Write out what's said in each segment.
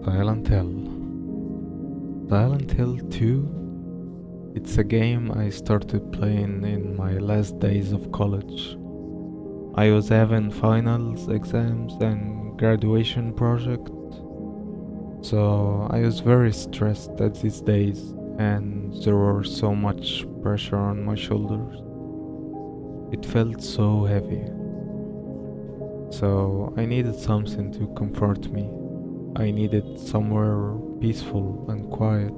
Silent Hill. Silent Hill 2. It's a game I started playing in my last days of college. I was having finals, exams, and graduation project, so I was very stressed at these days, and there was so much pressure on my shoulders. It felt so heavy. So I needed something to comfort me. I needed somewhere peaceful and quiet.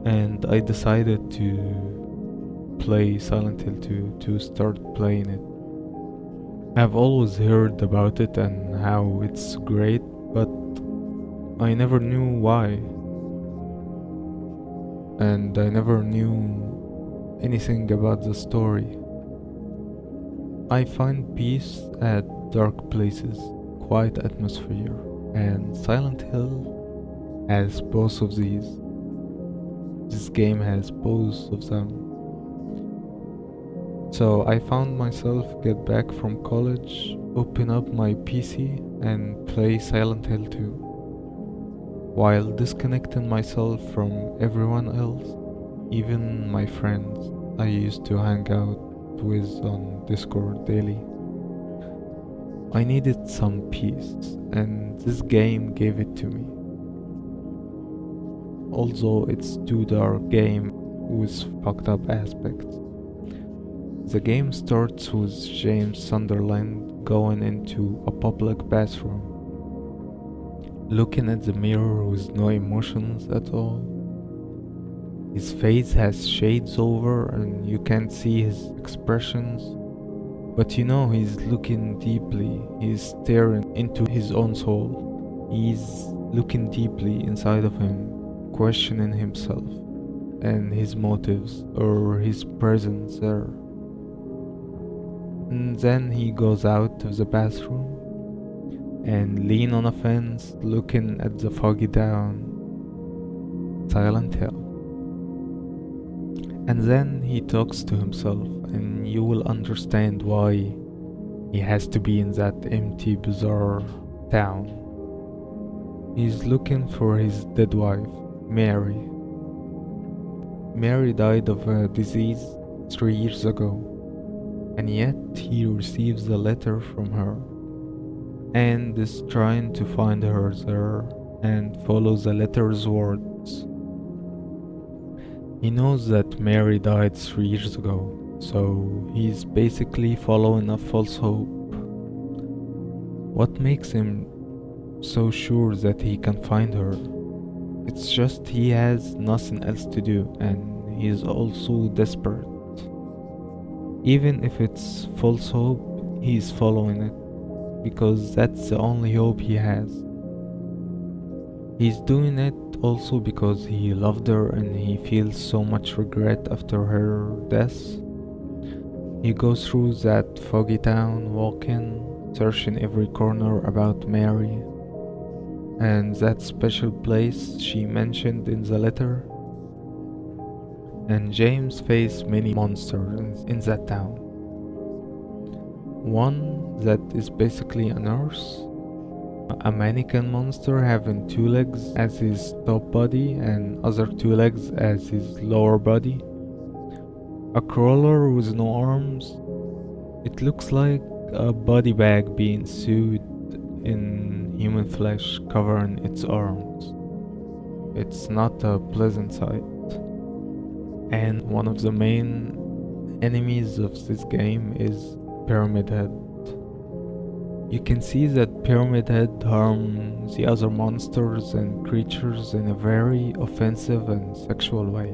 And I decided to play Silent Hill 2 to start playing it. I've always heard about it and how it's great, but I never knew why. And I never knew anything about the story. I find peace at dark places, quiet atmosphere, and Silent Hill has both of these. This game has both of them. So I found myself get back from college, open up my PC and play Silent Hill 2, while disconnecting myself from everyone else, even my friends I used to hang out with on Discord daily. I needed some peace, and this game gave it to me. Although it's too dark game with fucked up aspects. The game starts with James Sunderland going into a public bathroom, looking at the mirror with no emotions at all. His face has shades over and you can't see his expressions, but you know he's looking deeply, he's staring into his own soul. He's looking deeply inside of him, questioning himself and his motives or his presence there. And then he goes out of the bathroom and lean on a fence looking at the foggy down Silent Hill. And then he talks to himself, and you will understand why he has to be in that empty, bizarre town. He's looking for his dead wife, Mary. Mary died of a disease 3 years ago, and yet he receives a letter from her and is trying to find her there and follow the letter's words. He knows that Mary died 3 years ago, so he's basically following a false hope. What makes him so sure that he can find her? It's just he has nothing else to do, and he's also desperate. Even if it's false hope, he's following it, because that's the only hope he has. He's doing it also because he loved her and he feels so much regret after her death. He goes through that foggy town, walking, searching every corner about Mary and that special place she mentioned in the letter. And James faced many monsters in that town. One that is basically a nurse, a mannequin monster having 2 legs as his top body and other 2 legs as his lower body, a crawler with no arms. It looks like a body bag being sewed in human flesh covering its arms. It's not a pleasant sight. And one of the main enemies of this game is Pyramid Head. You can see that Pyramid Head harms the other monsters and creatures in a very offensive and sexual way.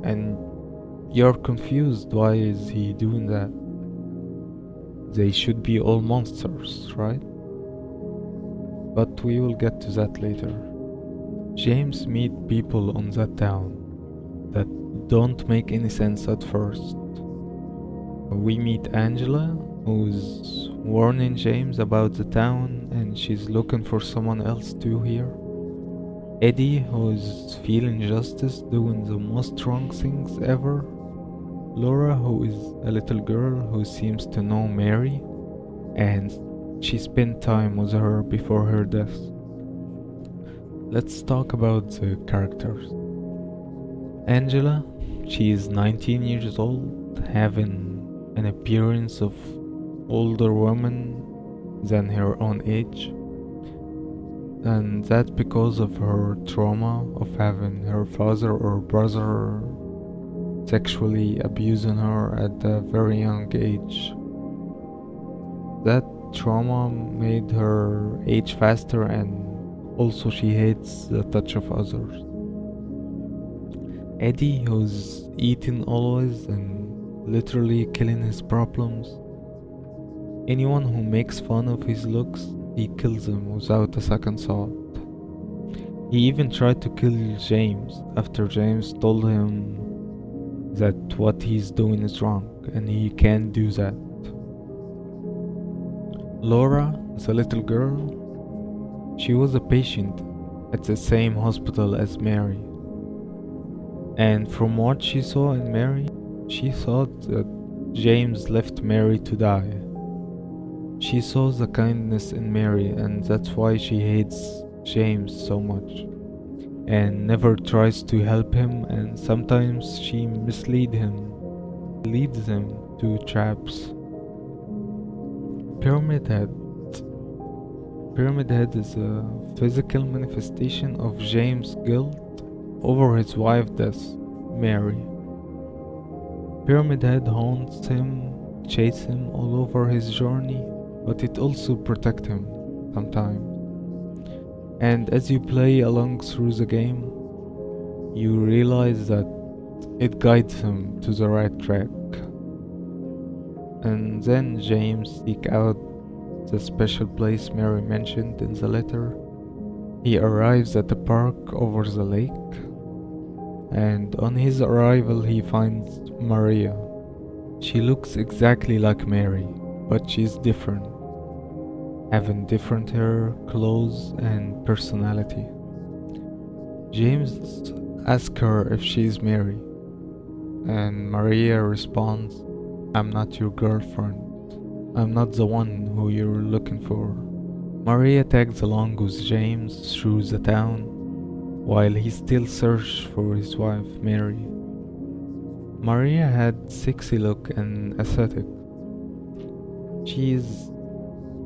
And you're confused, why is he doing that? They should be all monsters, right? But we will get to that later. James meets people on that town that don't make any sense at first. We meet Angela, who's warning James about the town and she's looking for someone else too here. Eddie, who's feeling justice, doing the most wrong things ever. Laura, who is a little girl who seems to know Mary and she spent time with her before her death. Let's talk about the characters. Angela, she is 19 years old, having an appearance of older woman than her own age, and that's because of her trauma of having her father or brother sexually abusing her at a very young age. That trauma made her age faster, and also she hates the touch of others. Eddie, who's eating always and literally killing his problems. Anyone who makes fun of his looks, he kills them without a second thought. He even tried to kill James after James told him that what he's doing is wrong and he can't do that. Laura, the little girl, she was a patient at the same hospital as Mary. And from what she saw in Mary, she thought that James left Mary to die. She saw the kindness in Mary, and that's why she hates James so much and never tries to help him, and sometimes she misleads him, leads him to traps. Pyramid Head. Pyramid Head is a physical manifestation of James' guilt over his wife's death, Mary. Pyramid Head haunts him, chases him all over his journey, but it also protects him sometimes. And as you play along through the game, you realize that it guides him to the right track. And then James seeks out the special place Mary mentioned in the letter. He arrives at the park over the lake, and on his arrival he finds Maria. She looks exactly like Mary, but she's different, having different hair, clothes, and personality. James asks her if she's Mary, and Maria responds, "I'm not your girlfriend. I'm not the one who you're looking for." Maria tags along with James through the town while he still searches for his wife, Mary. Maria had sexy look and aesthetic. She is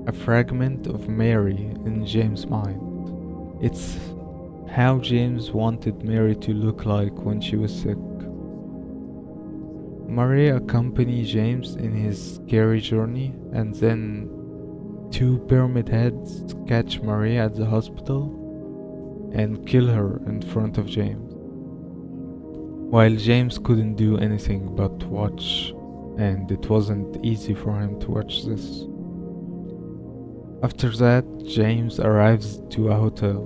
a fragment of Mary in James' mind. It's how James wanted Mary to look like when she was sick. Maria accompanies James in his scary journey, and then two pyramid heads catch Maria at the hospital and kill her in front of James. While James couldn't do anything but watch, and it wasn't easy for him to watch this. After that, James arrives to a hotel.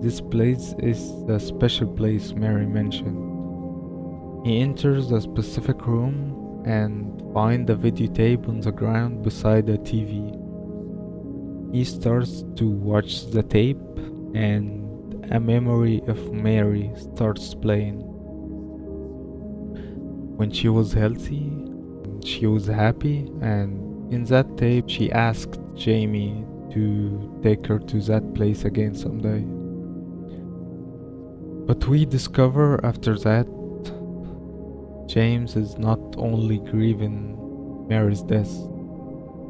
This place is the special place Mary mentioned. He enters a specific room and finds a videotape on the ground beside a TV. He starts to watch the tape, and a memory of Mary starts playing. When she was healthy, she was happy, and in that tape she asked Jamie to take her to that place again someday. But we discover after that James is not only grieving Mary's death,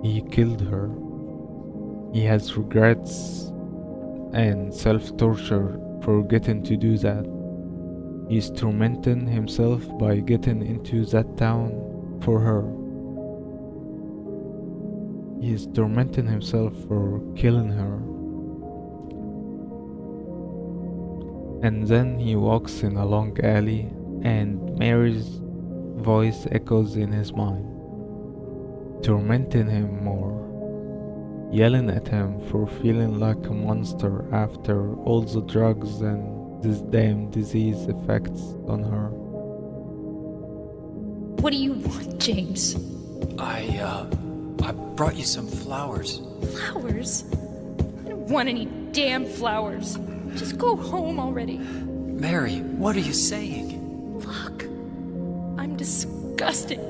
he killed her. He has regrets and self-torture for getting to do that. He's tormenting himself by getting into that town for her. He's tormenting himself for killing her. And then he walks in a long alley, and Mary's voice echoes in his mind, tormenting him more, yelling at him for feeling like a monster after all the drugs and this damn disease effects on her. What do you want, James? I brought you some flowers. Flowers? I don't want any damn flowers. Just go home already. Mary, what are you saying? Look, I'm disgusted.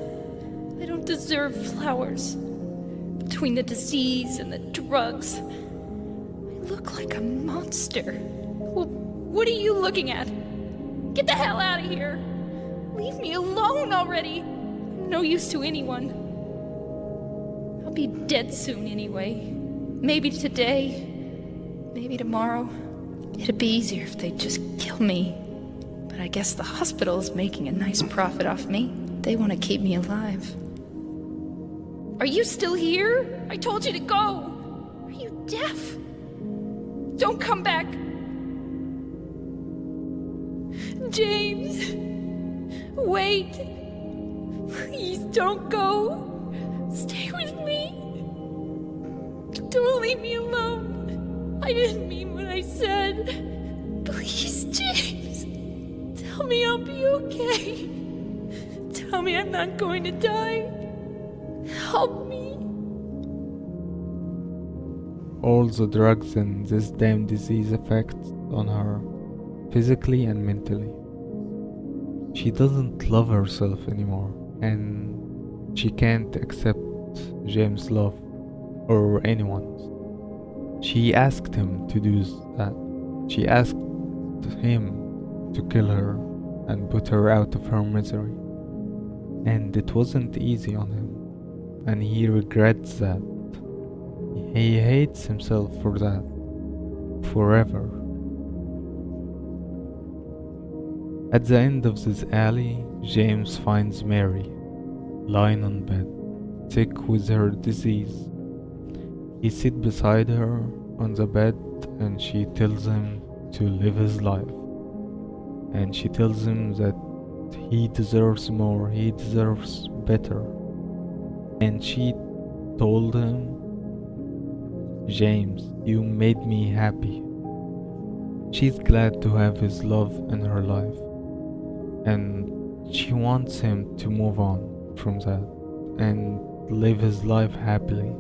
I don't deserve flowers. Between the disease and the drugs, I look look like a monster. Well, what are you looking at? Get the hell out of here! Leave me alone already! I'm no use to anyone. I'll be dead soon anyway. Maybe today, maybe tomorrow. It'd be easier if they'd just kill me. But I guess the hospital is making a nice profit off me. They want to keep me alive. Are you still here? I told you to go! Are you deaf? Don't come back! James! Wait! Please don't go! Stay with me! Don't leave me alone! I didn't mean what I said! Please, James! Tell me I'll be okay! Tell me I'm not going to die! Help me! All the drugs and this damn disease affect on her, physically and mentally. She doesn't love herself anymore, and she can't accept James' love or anyone's. She asked him to do that. She asked him to kill her and put her out of her misery. And it wasn't easy on him, and he regrets that. He hates himself for that, forever. At the end of this alley, James finds Mary, lying on bed, sick with her disease. He sits beside her on the bed and she tells him to live his life. And she tells him that he deserves more, he deserves better. And she told him, James, you made me happy. She's glad to have his love in her life. And she wants him to move on from that and live his life happily.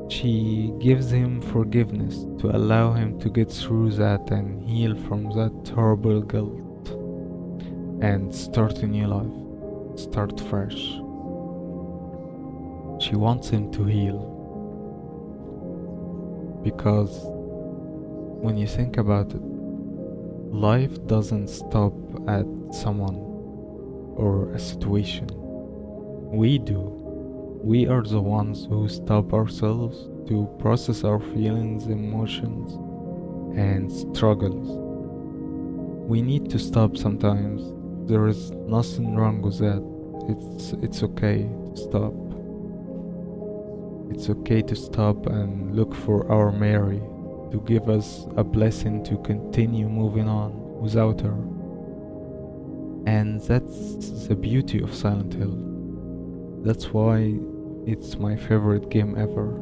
She gives him forgiveness to allow him to get through that and heal from that horrible guilt and start a new life, start fresh. She wants him to heal. Because when you think about it, life doesn't stop at someone or a situation. We do. We are the ones who stop ourselves to process our feelings, emotions, and struggles. We need to stop sometimes. There is nothing wrong with that. It's okay to stop. It's okay to stop and look for our Mary to give us a blessing to continue moving on without her. And that's the beauty of Silent Hill. That's why it's my favorite game ever.